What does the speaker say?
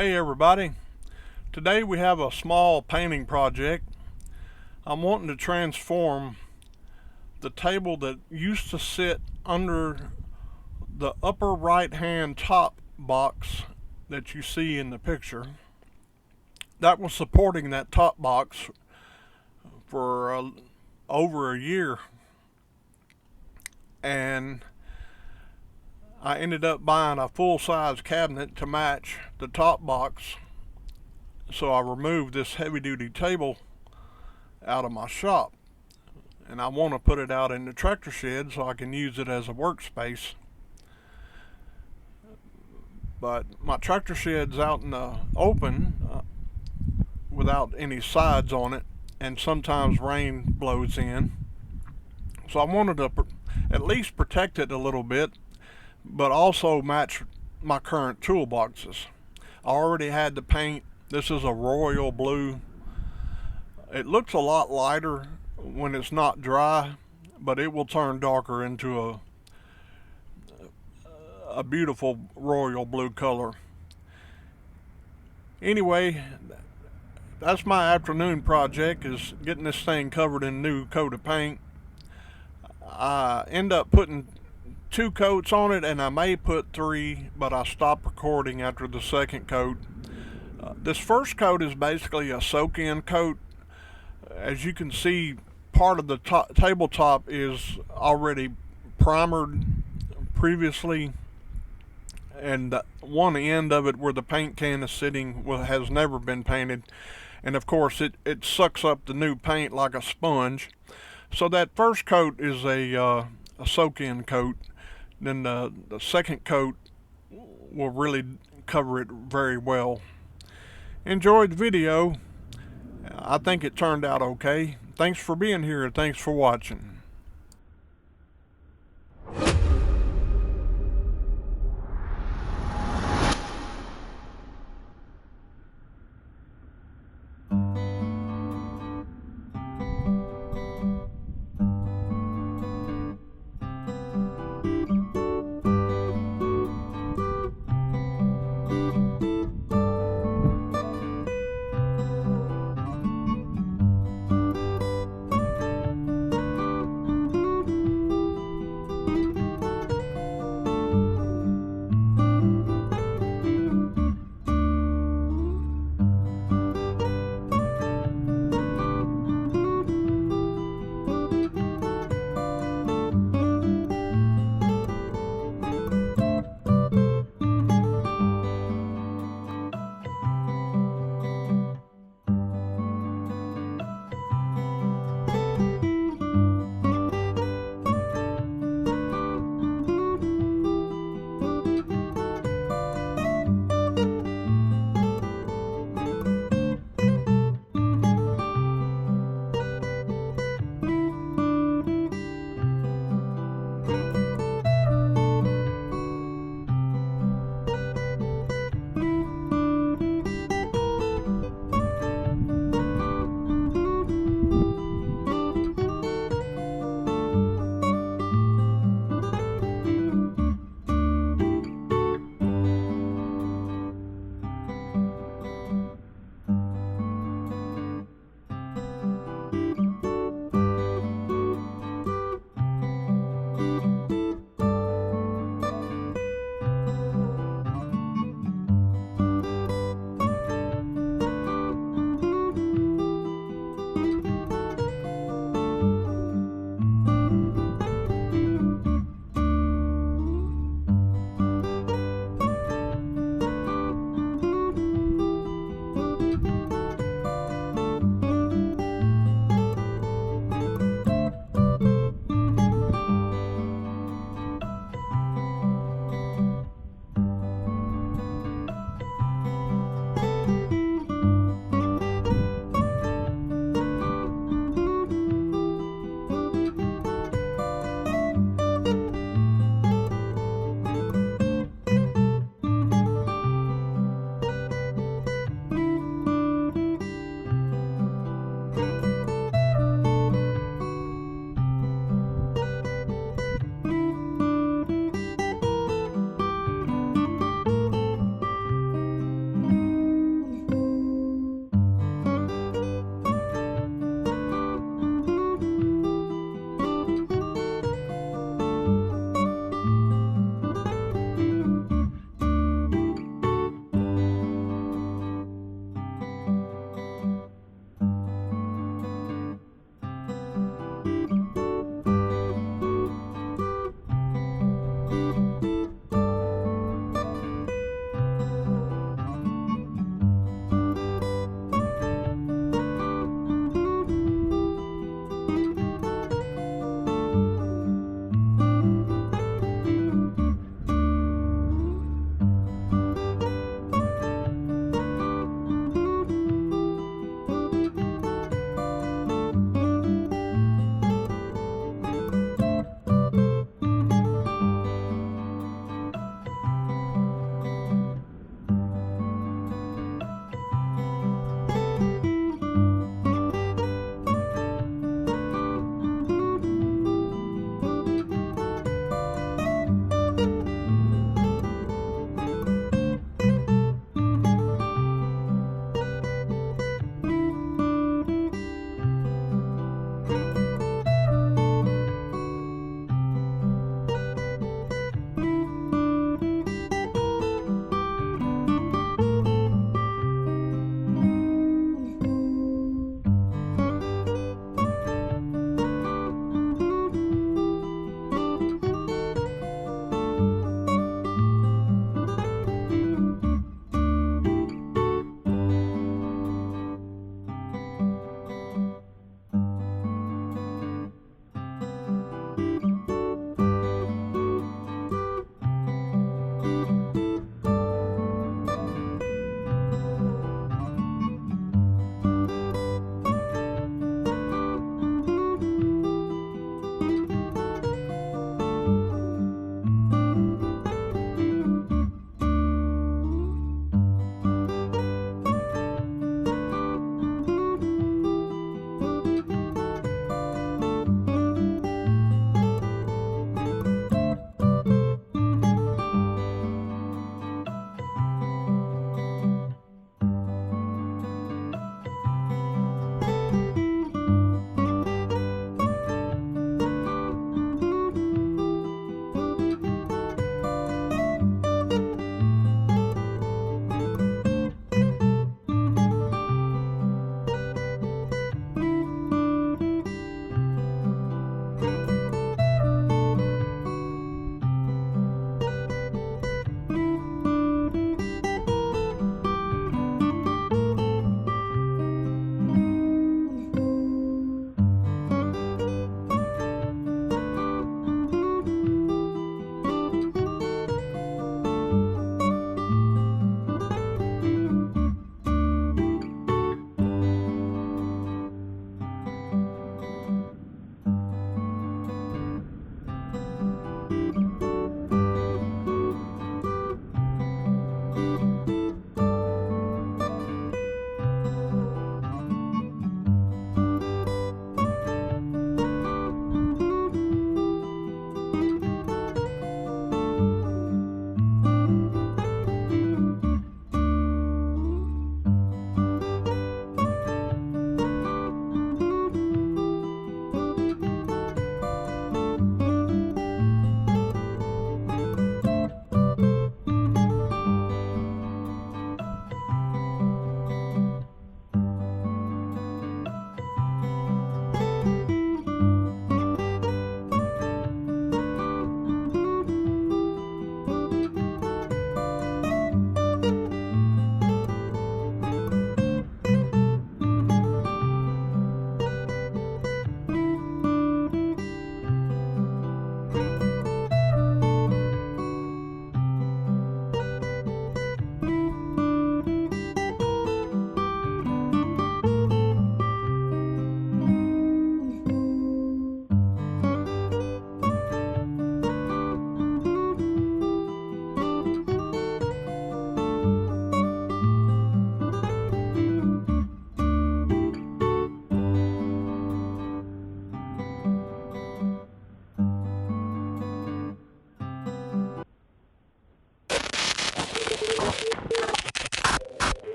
Hey everybody, today we have a small painting project. I'm wanting to transform the table that used to sit under the upper right hand top box that you see in the picture. That was supporting that top box for over a year, and I ended up buying a full-size cabinet to match the top box. So I removed this heavy-duty table out of my shop, and I want to put it out in the tractor shed so I can use it as a workspace. But my tractor shed's out in the open without any sides on it, and sometimes rain blows in. So I wanted to at least protect it a little bit, but also match my current toolboxes. I already had the paint. This is a royal blue. It looks a lot lighter when it's not dry, but it will turn darker into a beautiful royal blue color. Anyway, that's my afternoon project, is getting this thing covered in a new coat of paint. I end up putting 2 coats on it, and I may put 3, but I stopped recording after the second coat. This first coat is basically a soak-in coat. As you can see, part of the tabletop is already primered previously, and one end of it where the paint can is sitting has never been painted, and of course it sucks up the new paint like a sponge. So that first coat is a soak-in coat. Then the second coat will really cover it very well. Enjoyed the video. I think it turned out okay. Thanks for being here. Thanks for watching.